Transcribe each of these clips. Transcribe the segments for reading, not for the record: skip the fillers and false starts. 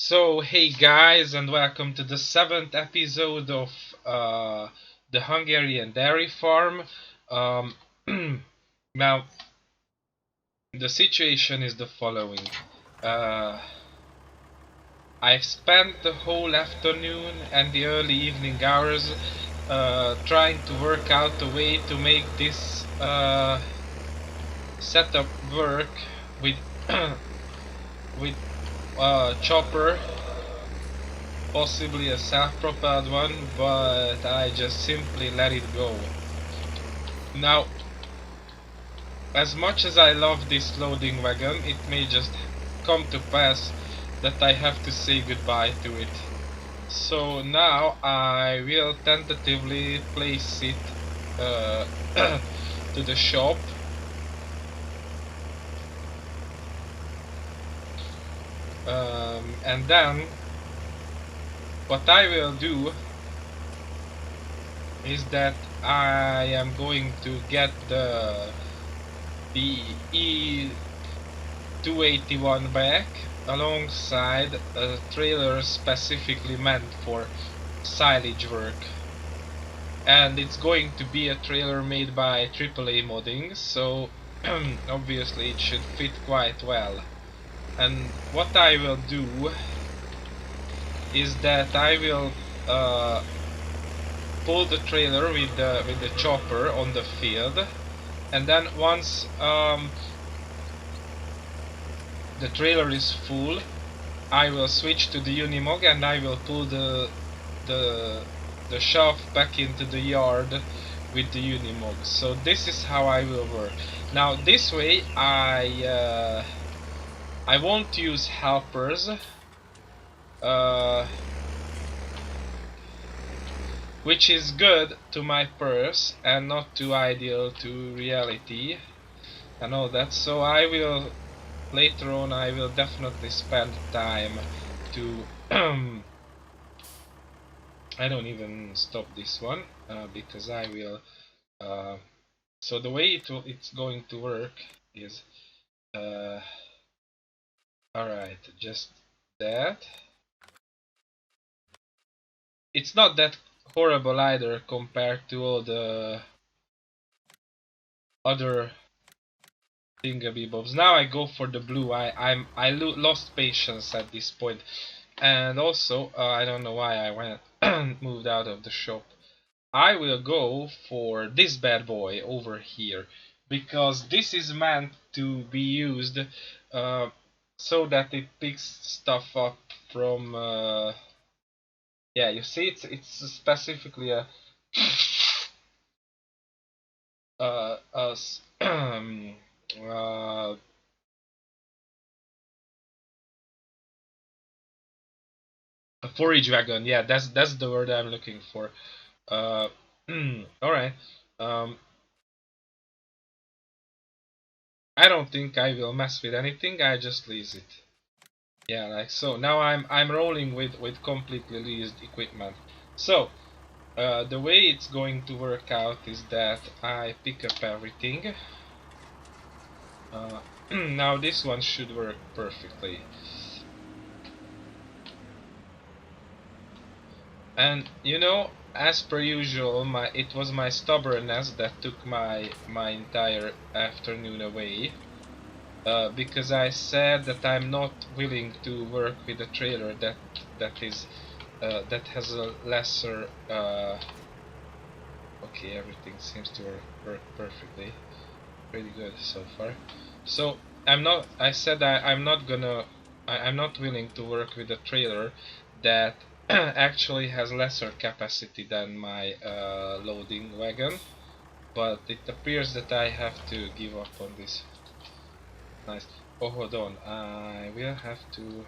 So, hey guys, and welcome to the seventh episode of the Hungarian dairy farm. Um, now, the situation is the following. Uh, I've spent the whole afternoon and the early evening hours trying to work out a way to make this setup work with with chopper, possibly a self-propelled one, but I just simply let it go. Now, as much as I love this loading wagon, it may just come to pass that I have to say goodbye to it. So now I will tentatively place it uh, to the shop. And then what I will do is that I am going to get the E281 back alongside a trailer specifically meant for silage work, and it's going to be a trailer made by AAA modding, so obviously it should fit quite well. And what I will do is that I will pull the trailer with the chopper on the field, and then once the trailer is full, I will switch to the Unimog and I will pull the shaft back into the yard with the Unimog. So this is how I will work. Now this way I won't use helpers, which is good to my purse and not too ideal to reality and all that. So I will later on I will definitely spend time to I don't even stop this one because I will so the way it's going to work is alright, just that. It's not that horrible either compared to all the other thingamabobs. Now I go for the blue. I lost patience at this point, and also I don't know why I went moved out of the shop. I will go for this bad boy over here because this is meant to be used so that it picks stuff up from yeah, you see it's specifically a a uh, a forage wagon. Yeah, that's the word I'm looking for. Uh, all right. Um, I don't think I will mess with anything. I just lease it. Yeah, like so. Now I'm rolling with completely leased equipment. So the way it's going to work out is that I pick up everything. Now this one should work perfectly. And you know, as per usual, it was my stubbornness that took my entire afternoon away. Because I said that I'm not willing to work with a trailer that has a lesser. Okay, everything seems to work perfectly, pretty good so far. So I said I'm not gonna. I'm not willing to work with a trailer that actually has lesser capacity than my loading wagon, but it appears that I have to give up on this. Nice. Oh, hold on. I will have to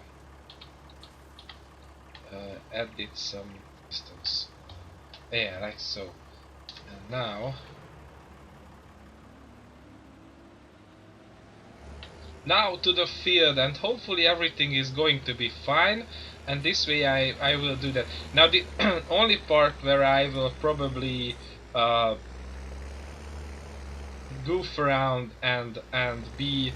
edit some distance. Yeah, like so. And now to the field, and hopefully everything is going to be fine. And this way I will do that. Now the only part where I will probably goof around and be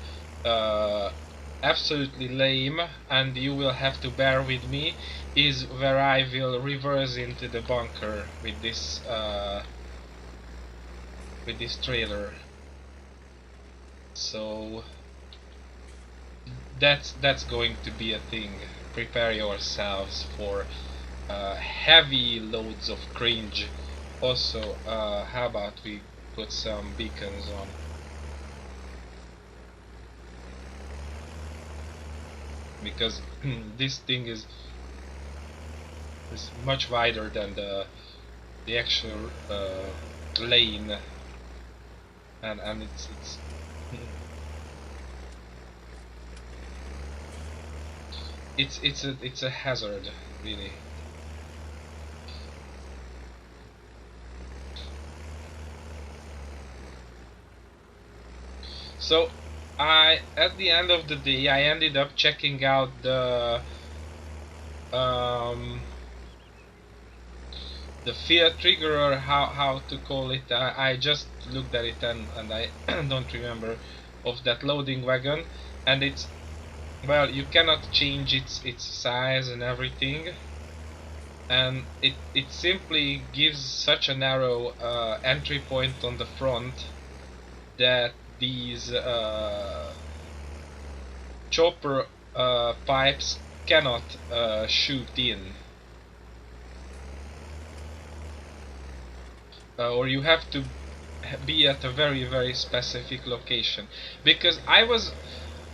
absolutely lame, and you will have to bear with me, is where I will reverse into the bunker with this trailer. So that's going to be a thing. Prepare yourselves for heavy loads of cringe. Also, how about we put some beacons on? Because this thing is much wider than the actual lane, and it's a hazard, really. So at the end of the day, I ended up checking out um, the fear trigger, or how to call it. I just looked at it, and I don't remember of that loading wagon, and it's, well, you cannot change its size and everything, and it simply gives such a narrow entry point on the front that these chopper pipes cannot shoot in, or you have to be at a very specific location, because I was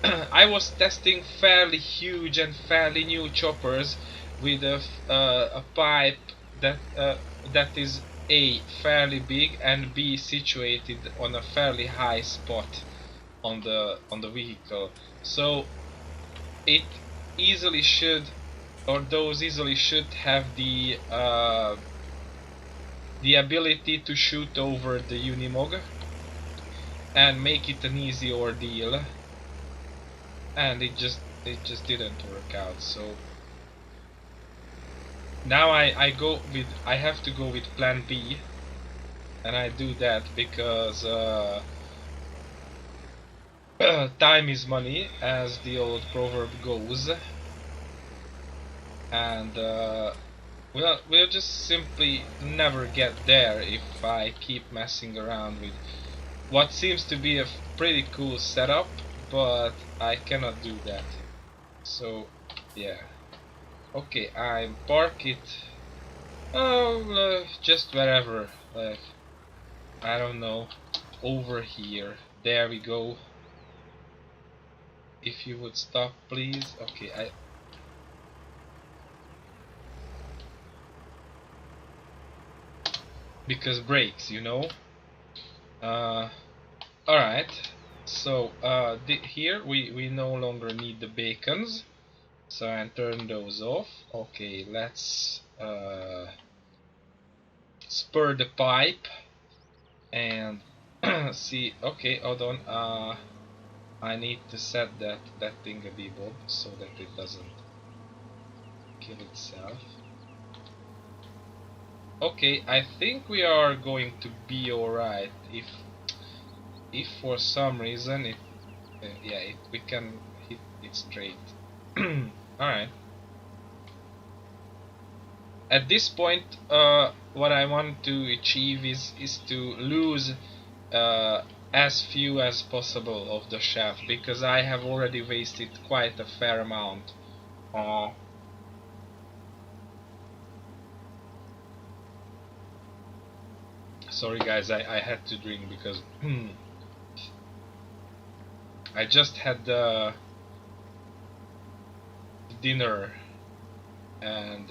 I was testing fairly huge and fairly new choppers with a pipe that is A, fairly big, and B, situated on a fairly high spot on the vehicle. So it easily should, or those easily should have the ability to shoot over the Unimog and make it an easy ordeal, and it just didn't work out. So now I have to go with plan B, and I do that because time is money, as the old proverb goes, and we'll just simply never get there if I keep messing around with what seems to be a pretty cool setup, but I cannot do that. So yeah. Okay, I park it, just wherever, like, I don't know, over here. There we go. If you would stop, please. Okay, because brakes, you know. Uh, all right. So here we no longer need the beacons, so I turn those off. Okay, let's spur the pipe and see. Okay, hold on. I need to set that thingy-bob so that it doesn't kill itself. Okay, I think we are going to be alright. If for some reason we can hit it straight. Alright. At this point, what I want to achieve is to lose uh, as few as possible of the shaft, because I have already wasted quite a fair amount. Sorry guys, I had to drink because I just had dinner, and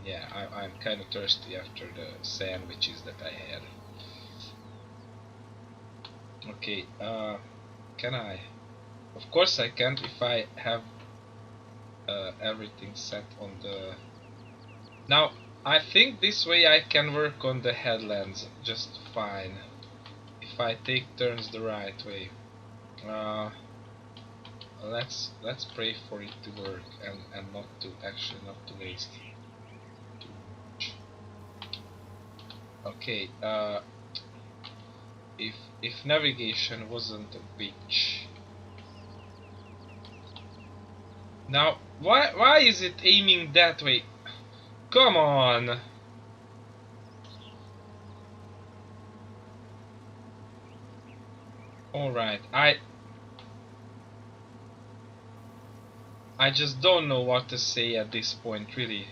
yeah, I'm kind of thirsty after the sandwiches that I had. Okay, can I? Of course I can if I have everything set on the... Now, I think this way I can work on the headlands just fine, if I take turns the right way. Let's pray for it to work, and not to waste too much. Okay, if navigation wasn't a bitch, Now, why is it aiming that way? Come on! Alright, I just don't know what to say at this point, really.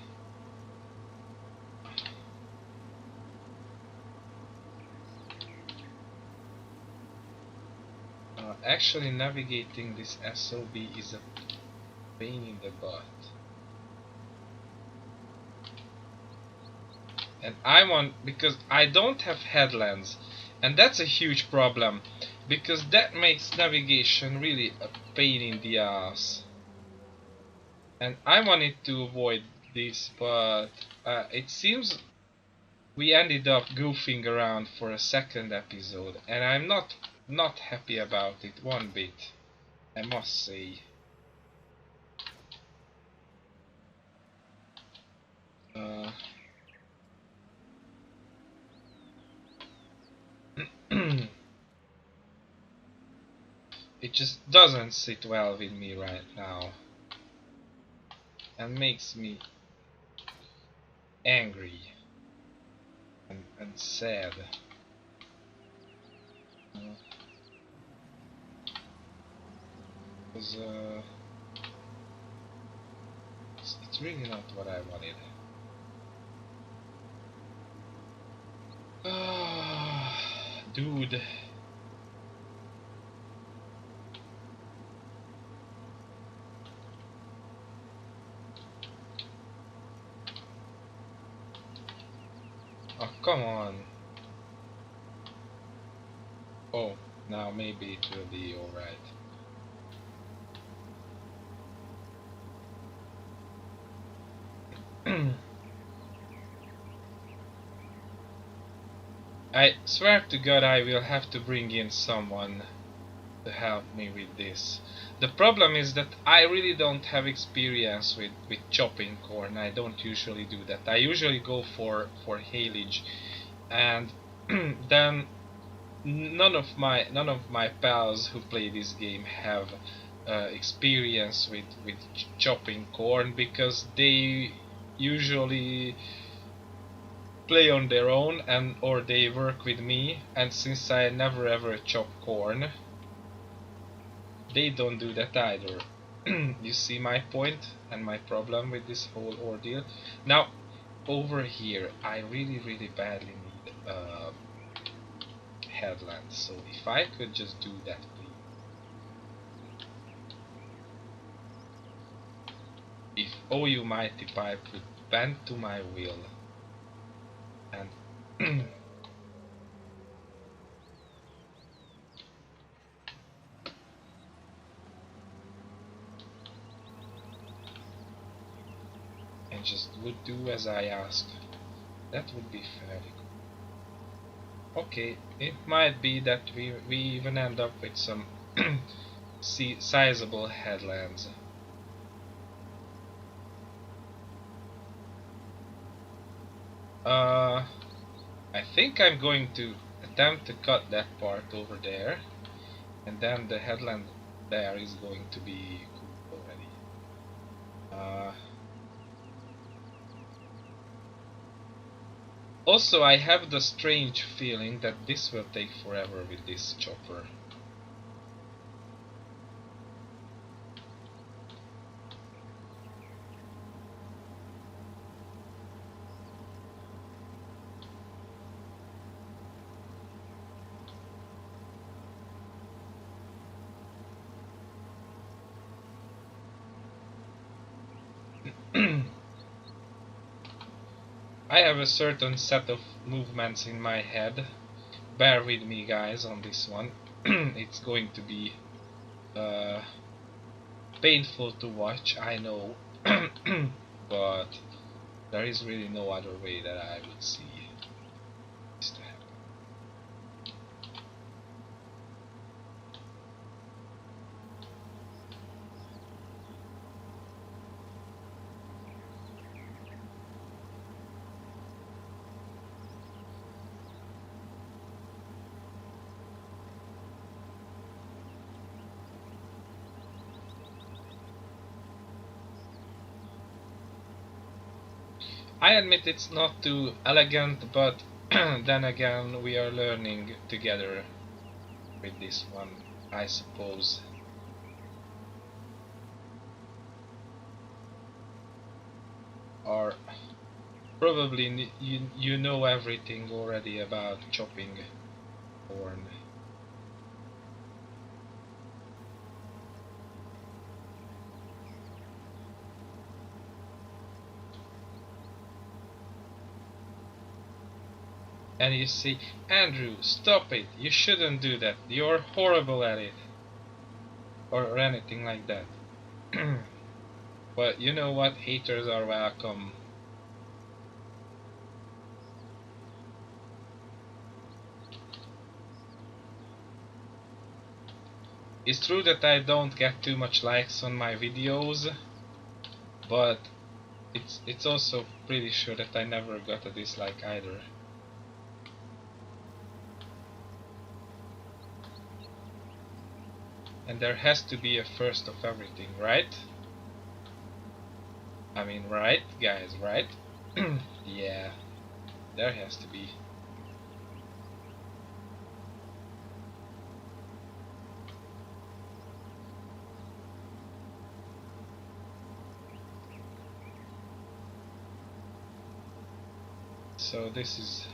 Actually navigating this SOB is a pain in the butt. And I want, because I don't have headlands, and that's a huge problem, because that makes navigation really a pain in the ass. And I wanted to avoid this, but it seems we ended up goofing around for a second episode, and I'm not happy about it one bit, I must say. Uh, it just doesn't sit well with me right now, and makes me angry and sad. Because it's really not what I wanted. Dude. Oh, come on. Oh, now maybe it will be alright. I swear to God I will have to bring in someone to help me with this. The problem is that I really don't have experience with chopping corn. I don't usually do that. I usually go for haylage, and then none of my pals who play this game have experience with chopping corn, because they usually play on their own, and or they work with me, and since I never ever chop corn, they don't do that either. You see my point and my problem with this whole ordeal. Now, over here, I really badly need headland. So if I could just do that, please. If oh you mighty pipe would bend to my will, and and just would do as I ask, that would be fairly cool. Okay, it might be that we even end up with some sizable headlands. I think I'm going to attempt to cut that part over there, and then the headland there is going to be cool already. Also, I have the strange feeling that this will take forever with this chopper. I have a certain set of movements in my head. Bear with me, guys, on this one. It's going to be uh, painful to watch, I know, but there is really no other way that I would see this to happen. I admit it's not too elegant, but then again we are learning together with this one, I suppose. Or probably you know everything already about chopping corn. And you see, Andrew, stop it, you shouldn't do that, you're horrible at it. Or anything like that. But you know what, haters are welcome. It's true that I don't get too much likes on my videos, but it's also pretty sure that I never got a dislike either. And there has to be a first of everything, right? I mean, right, guys, right? Yeah, there has to be. So this is...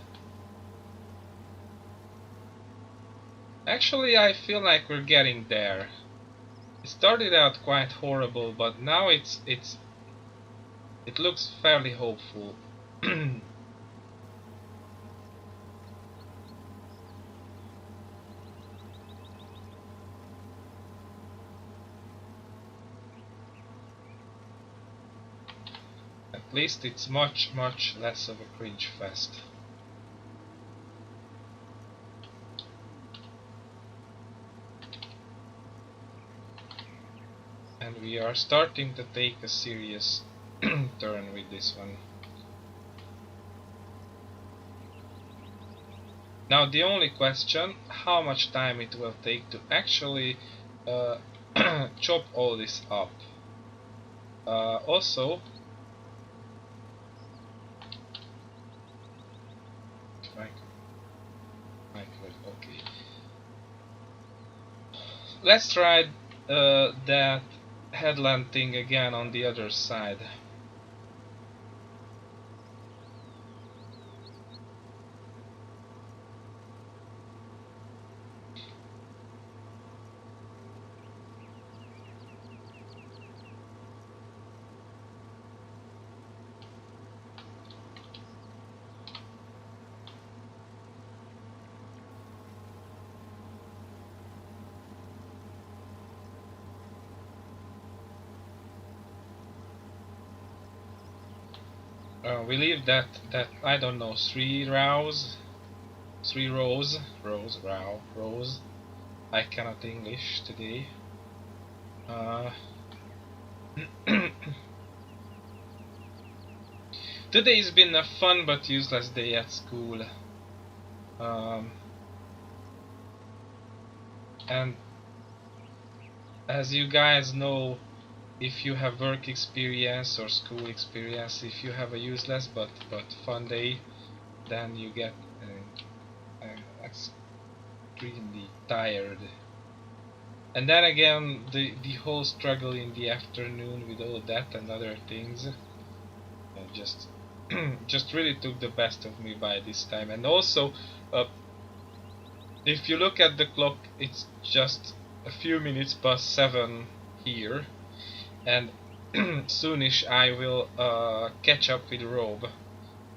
Actually, I feel like we're getting there. It started out quite horrible, but now it looks fairly hopeful. At least it's much less of a cringe fest. And we are starting to take a serious turn with this one. Now the only question, how much time it will take to actually chop all this up. Also, okay. Let's try that headland thing again on the other side. We leave that I don't know, three rows. Rows. I cannot English today. Today's been a fun but useless day at school. And as you guys know, if you have work experience or school experience, if you have a useless but fun day, then you get extremely tired. And then again, the whole struggle in the afternoon with all that and other things just just really took the best of me by this time. And also, if you look at the clock, it's just a few minutes past 7 here, and soonish I will catch up with Rob,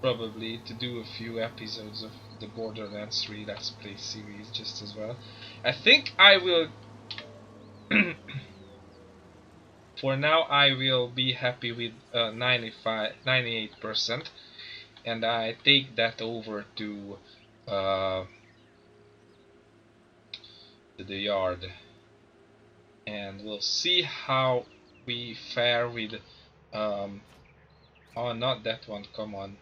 probably to do a few episodes of the Borderlands 3 Let's Play series just as well. I think I will for now I will be happy with 98%, and I take that over to the yard, and we'll see how we fare with oh, not that one, come on.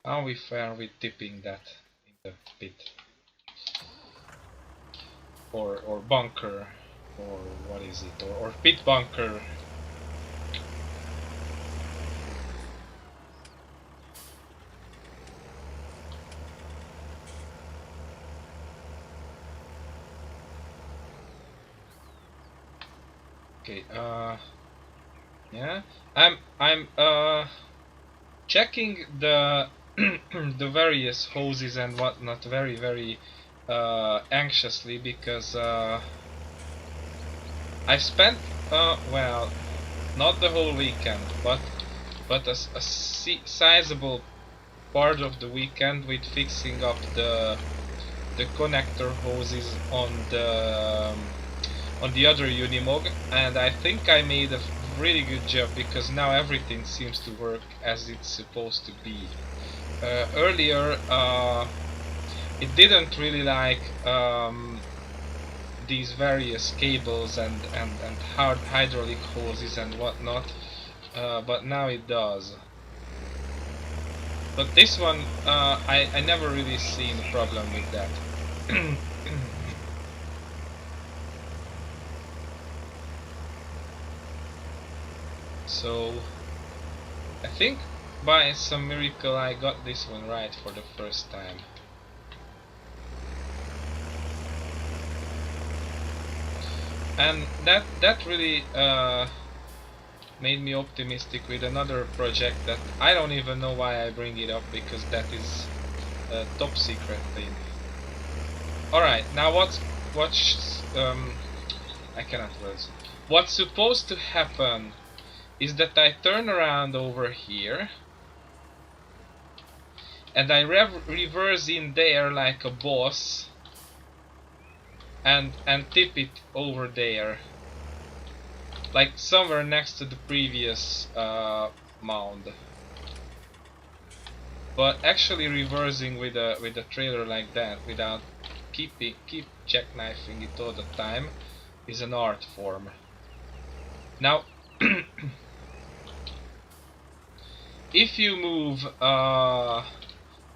How we fare with tipping that in the pit. or bunker, or what is it, or pit bunker. Okay, yeah, I'm checking the the various hoses and whatnot very anxiously, because I've spent well, not the whole weekend, but a sizable part of the weekend with fixing up the connector hoses on the other Unimog, and I think I made a really good job, because now everything seems to work as it's supposed to be. Earlier, it didn't really like these various cables and hard hydraulic hoses and whatnot, but now it does. But this one, I never really seen a problem with that. So I think by some miracle I got this one right for the first time. And that really made me optimistic with another project that I don't even know why I bring it up, because that is a top secret thing. Alright, now I cannot words. What's supposed to happen is that I turn around over here and I reverse in there like a boss and tip it over there, like somewhere next to the previous mound. But actually reversing with a trailer like that without keep jackknifing it all the time is an art form. Now if you move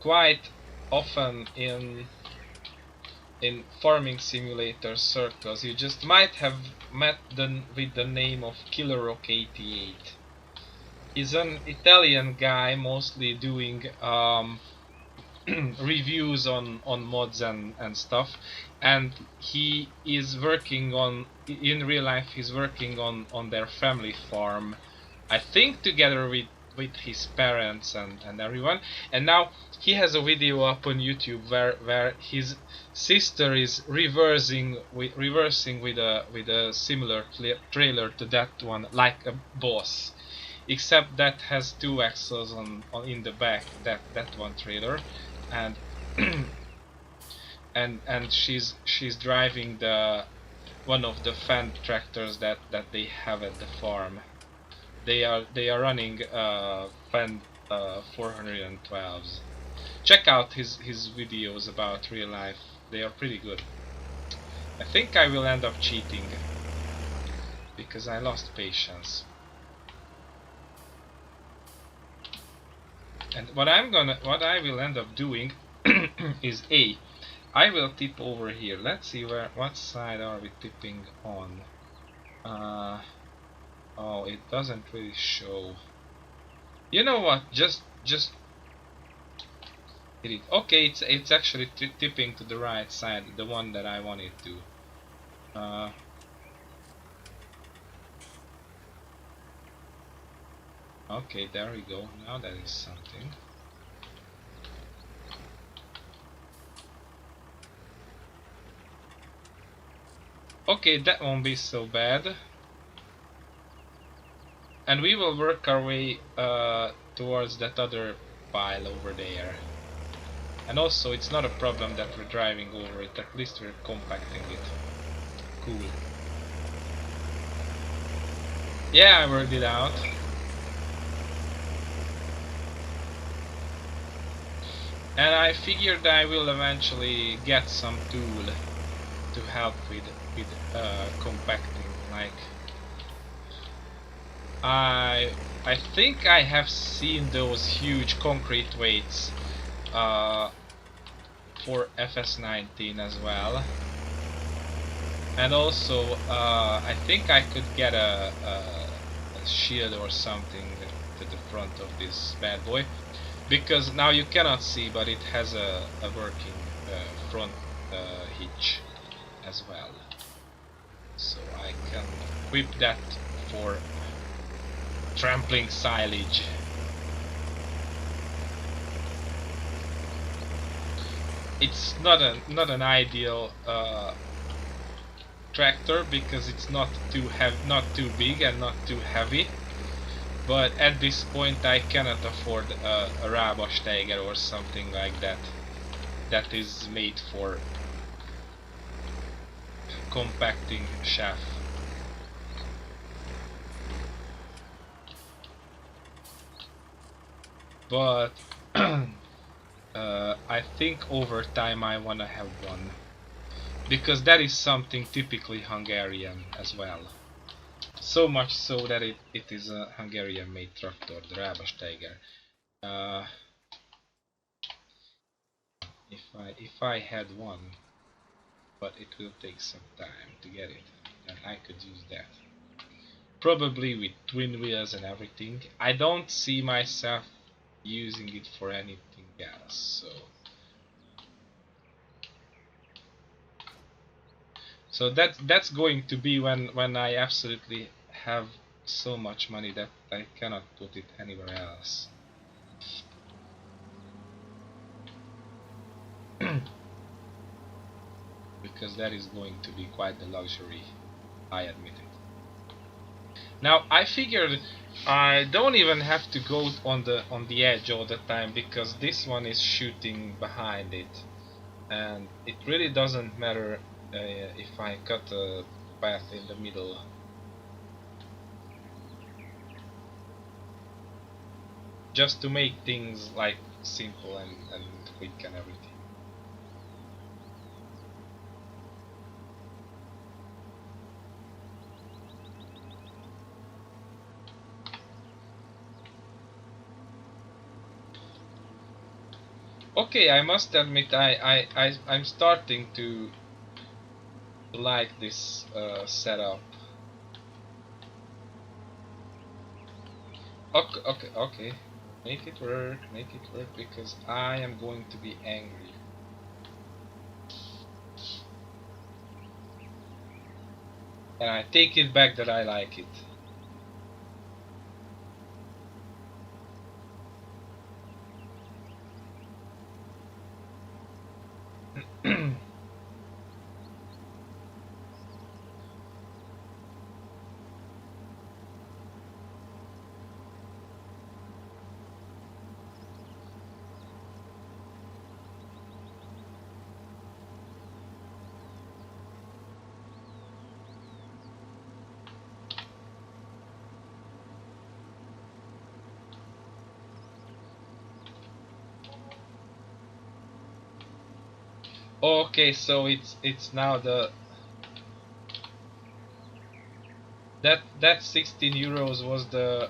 quite often in farming simulator circles, you just might have met with the name of Killer Rock 88. He's an Italian guy, mostly doing reviews on mods and stuff, and he is working on, in real life he's working on their family farm, I think together with his parents and everyone. And now he has a video up on YouTube where his sister is reversing with a similar trailer to that one, like a boss, except that has two axles on in the back, that one trailer, and and she's driving the one of the Fendt tractors that they have at the farm. They are running Fendt 412s. Check out his videos about real life. They are pretty good. I think I will end up cheating because I lost patience. And what I will end up doing is I will tip over here. Let's see what side are we tipping on. Oh, it doesn't really show. You know what? Just hit it. Okay, it's actually tipping to the right side, the one that I want it to. Okay, there we go. Now that is something. Okay, that won't be so bad. And we will work our way towards that other pile over there. And also, it's not a problem that we're driving over it, at least we're compacting it. Cool. Yeah, I worked it out. And I figured I will eventually get some tool to help with compacting. Like, I think I have seen those huge concrete weights for FS19 as well. And also, I think I could get a shield or something to the front of this bad boy, because now you cannot see, but it has a working front hitch as well. So I can equip that for trampling silage. It's not an ideal tractor because it's not too big and not too heavy. But at this point I cannot afford a Rábasteiger or something like that. That is made for compacting chaff. But I think over time I wanna have one. Because that is something typically Hungarian as well. So much so that it is a Hungarian made tractor, the Rábasteiger. Uh, if I had one, but it will take some time to get it, and I could use that. Probably with twin wheels and everything. I don't see myself using it for anything else, so that's going to be when I absolutely have so much money that I cannot put it anywhere else. Because that is going to be quite the luxury, I admit it. Now I figured I don't even have to go on the edge all the time because this one is shooting behind it, and it really doesn't matter if I cut a path in the middle. Just to make things like simple and quick and everything. Okay, I must admit I'm starting to like this setup. Okay, okay, okay. Make it work because I am going to be angry. And I take it back that I like it. Okay, so it's now the that 16 euros was the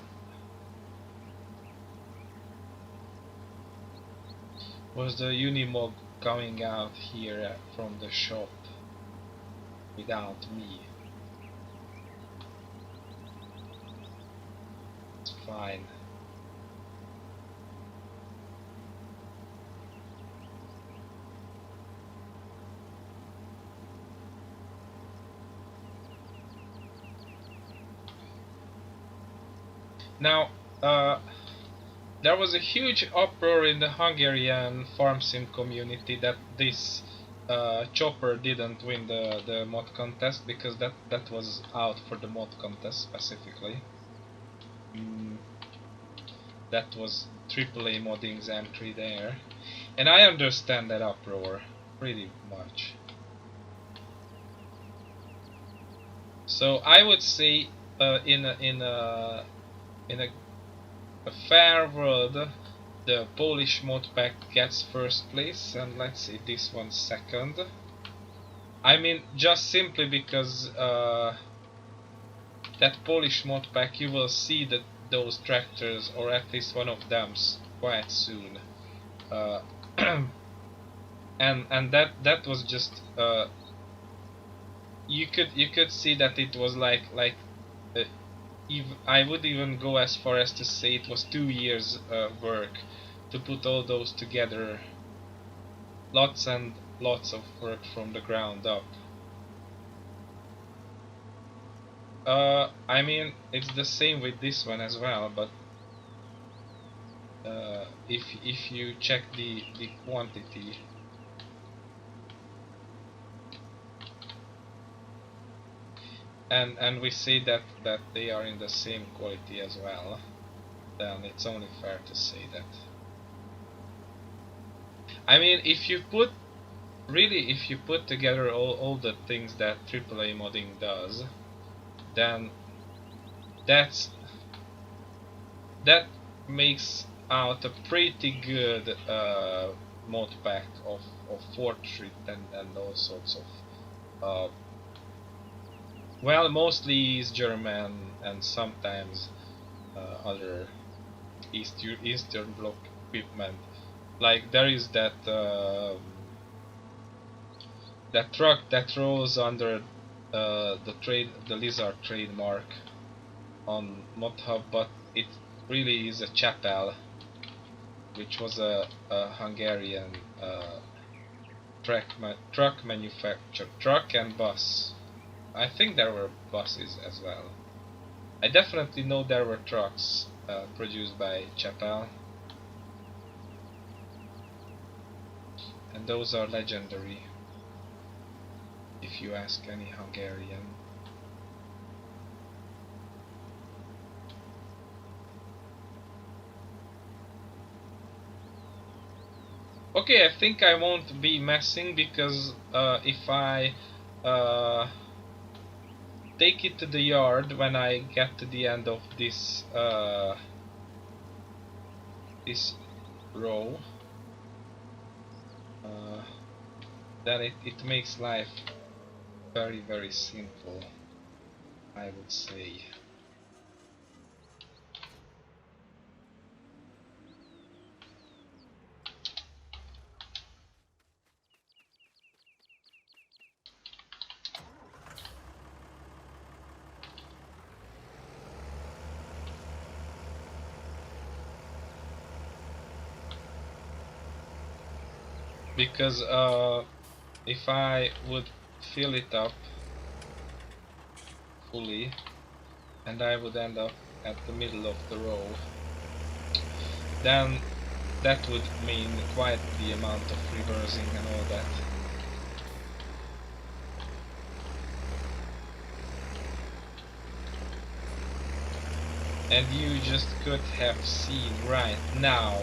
Unimog coming out here from the shop without me. It's fine. Now, there was a huge uproar in the Hungarian farm sim community that this chopper didn't win the mod contest because that was out for the mod contest specifically. Mm, that was AAA modding's entry there, and I understand that uproar pretty much. So I would say in a fair world, the Polish mod pack gets first place, and let's say this one second. I mean, just simply because that Polish mod pack, you will see that those tractors, or at least one of them, quite soon. Uh, and that was just you could see that it was like uh, I would even go as far as to say it was 2 years work to put all those together. Lots and lots of work from the ground up. I mean, it's the same with this one as well, but if you check the quantity, and we say that they are in the same quality as well, then it's only fair to say that. I mean, if you put together all the things that AAA modding does, then that's that makes out a pretty good mod pack of Fortrit and all sorts of well, mostly East German and sometimes other Eastern Bloc equipment. Like there is that truck that rolls under the Lizard trademark on ModHub, but it really is a chapel, which was a Hungarian truck manufacturer, truck and bus. I think there were buses as well. I definitely know there were trucks produced by Chapel, and those are legendary, if you ask any Hungarian. Okay, I think I won't be messing because if I take it to the yard when I get to the end of this this row, then it makes life very simple, I would say. Because if I would fill it up fully and I would end up at the middle of the row, then that would mean quite the amount of reversing and all that. And you just could have seen right now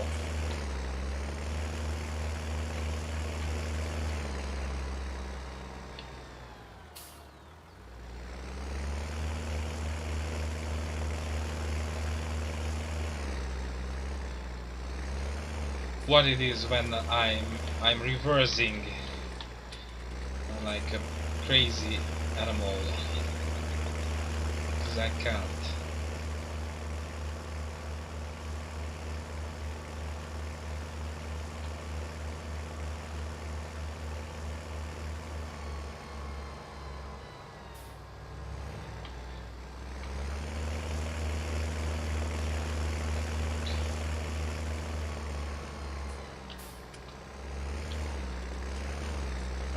what it is when I'm reversing like a crazy animal, because I can't.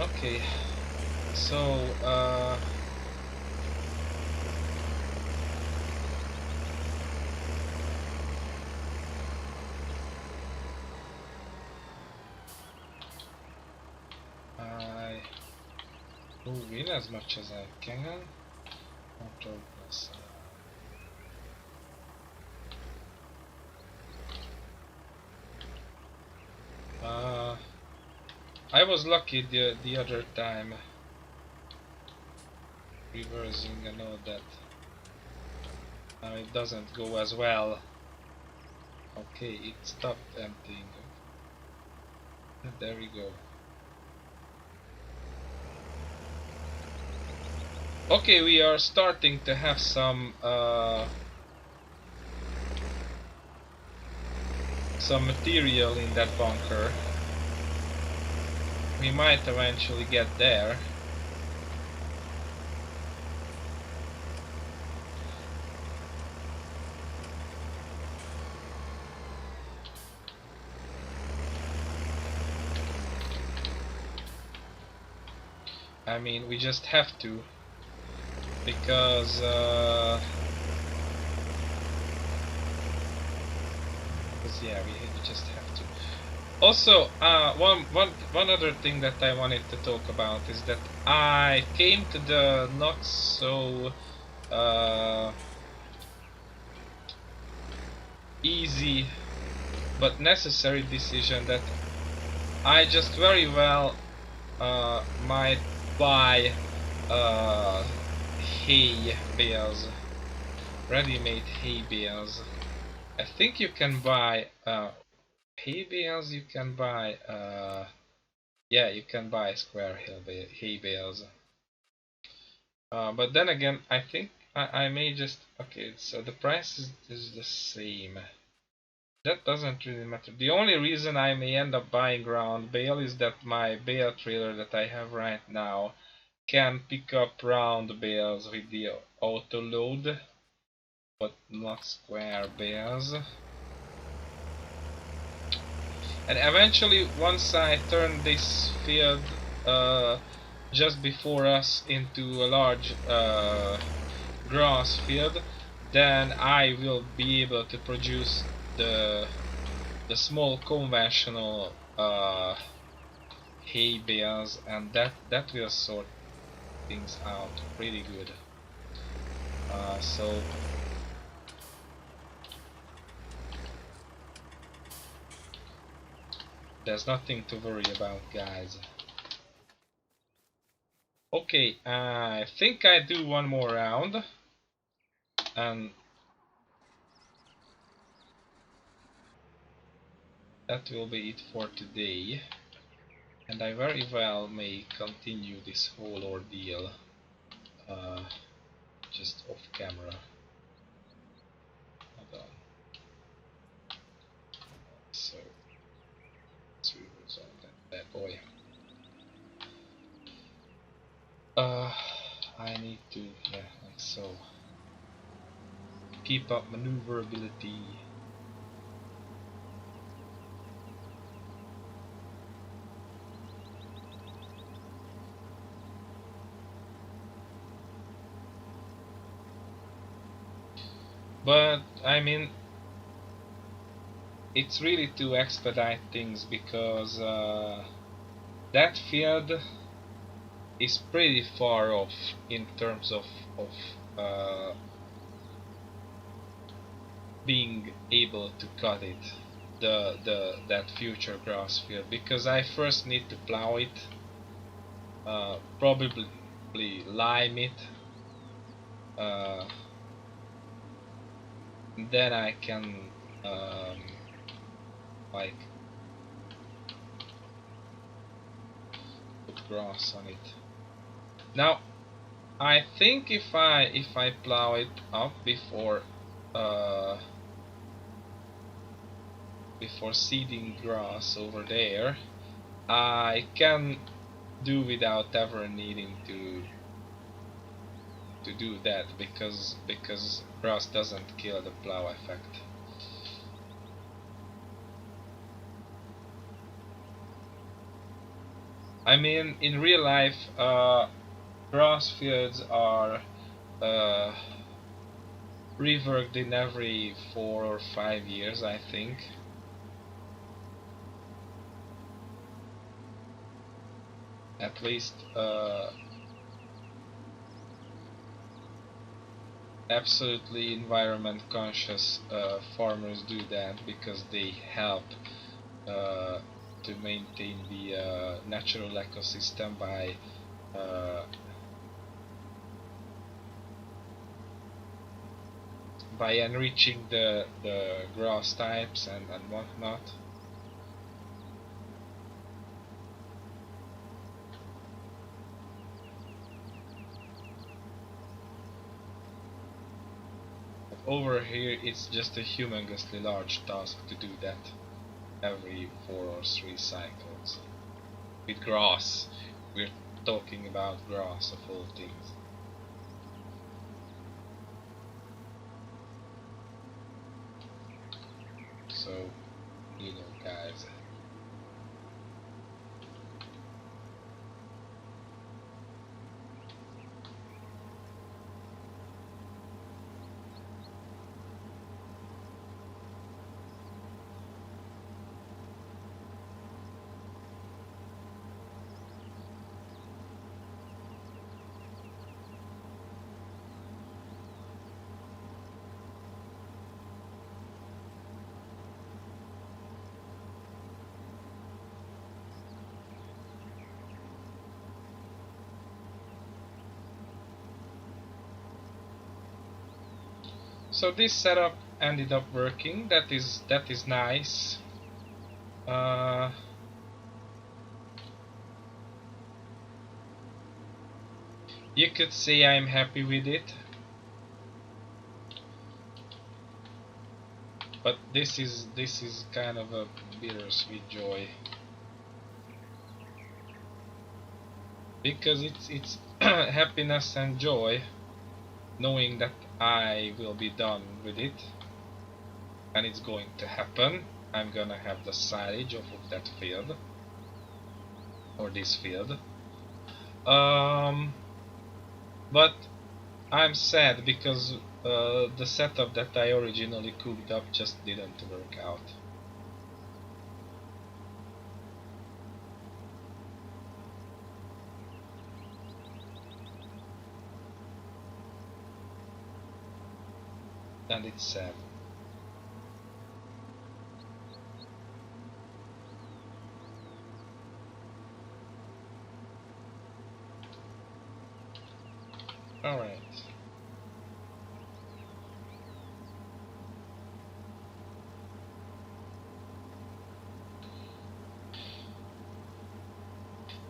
Okay, so I move in as much as I can. Control plus. I was lucky the other time, reversing and all that. Now it doesn't go as well. Okay, it stopped emptying. And there we go. Okay, we are starting to have some material in that bunker. We might eventually get there. I mean, we just have to, because yeah, we just have to. Also, one other thing that I wanted to talk about is that I came to the not so uh, easy but necessary decision that I just very well might buy uh, hay bales, ready-made hay bales. I think you can buy hay bales. You can buy yeah, you can buy square hay bales. But then again, I think I may just okay. So the price is the same. That doesn't really matter. The only reason I may end up buying round bale is that my bale trailer that I have right now can pick up round bales with the auto load, but not square bales. And eventually, once I turn this field just before us into a large grass field, then I will be able to produce the the small conventional hay bales, and that will sort things out pretty good. So there's nothing to worry about, guys. Okay, I think I do one more round, and that will be it for today. And I very well may continue this whole ordeal uh, just off camera. Hold on. So let's reverse on that bad boy. Uh, I need to, yeah, like so. Keep up maneuverability. But I mean, it's really to expedite things because that field is pretty far off in terms of uh, being able to cut it, the that future grass field, because I first need to plow it, probably lime it, uh, then I can um, like put grass on it. Now I think if I plow it up uh, before seeding grass over there, I can do without ever needing to do that, because grass doesn't kill the plow effect. I mean, in real life, grass fields are uh, reworked in every 4 or 5 years, I think. At least absolutely environment conscious farmers do that because they help uh, to maintain the natural ecosystem uh, by enriching the grass types and whatnot. But over here it's just a humongously large task to do that every 4 or 3 cycles. With grass. We're talking about grass of all things. So, you know, guys. So this setup ended up working. That is nice. You could say I'm happy with it, but this is kind of a bittersweet joy, because it's happiness and joy knowing that I will be done with it and it's going to happen. I'm gonna have the silage off of that field, or this field. But I'm sad because the setup that I originally cooked up just didn't work out. And it's sad. Alright.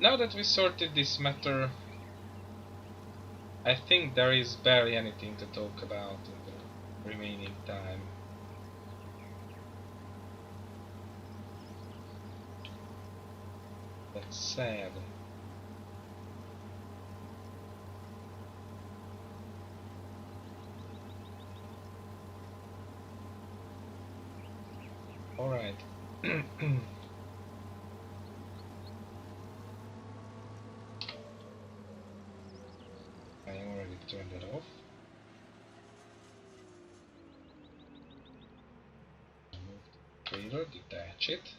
Now that we sorted this matter, I think there is barely anything to talk about in the remaining time. That's sad. Alright. I already turned it off. Remove the trailer, detach it.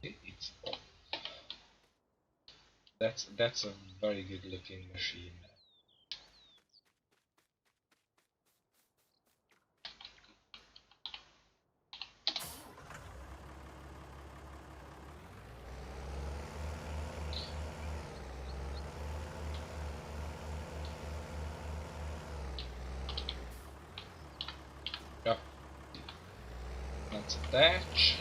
It's off. That's a very good looking machine. Yep. Let's attach.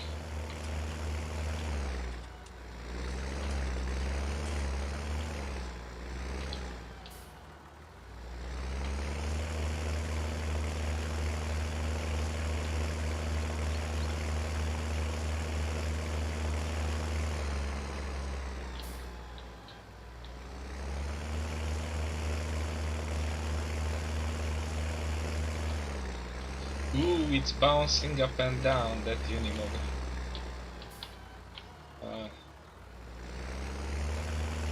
Ooh, it's bouncing up and down, that Unimog.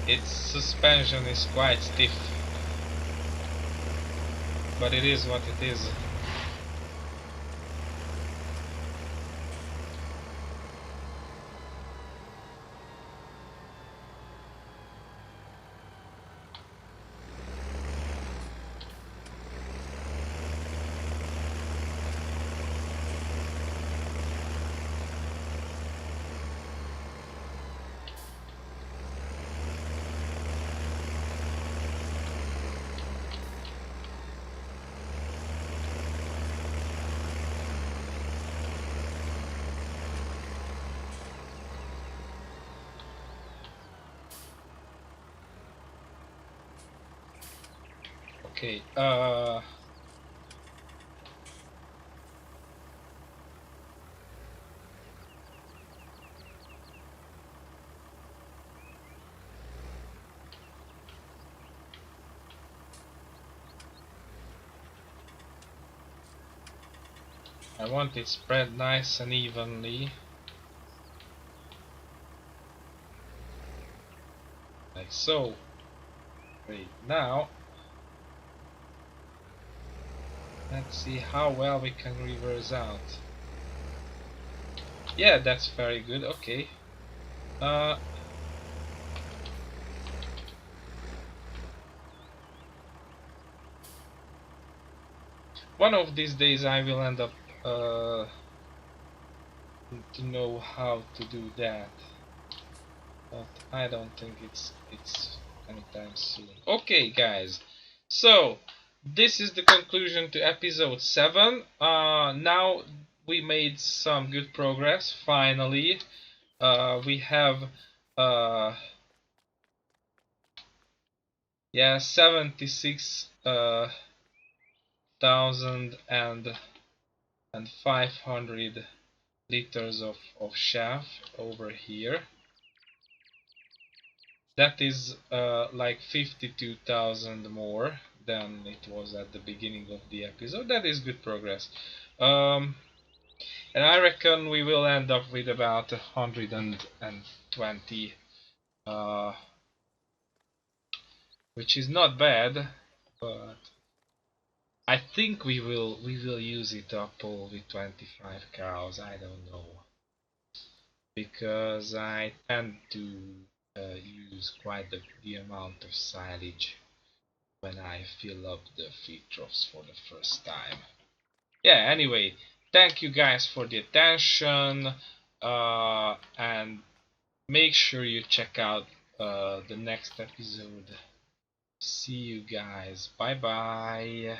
Its suspension is quite stiff, but it is what it is. Okay, I want it spread nice and evenly. Like so. Wait, now let's see how well we can reverse out. Yeah, that's very good, okay. One of these days I will end up to know how to do that, but I don't think it's anytime soon. Okay, guys. So this is the conclusion to episode 7. Now we made some good progress. Finally, we have yeah 76,000 and 500 liters of chaff over here. That is like 52,000 more than it was at the beginning of the episode. That is good progress. Um, and I reckon we will end up with about 120, uh, which is not bad, but I think we will use it up all with 25 cows. I don't know, because I tend to use quite the amount of silage when I fill up the feed troughs for the first time. Yeah, anyway, thank you guys for the attention, and make sure you check out the next episode. See you guys. Bye bye.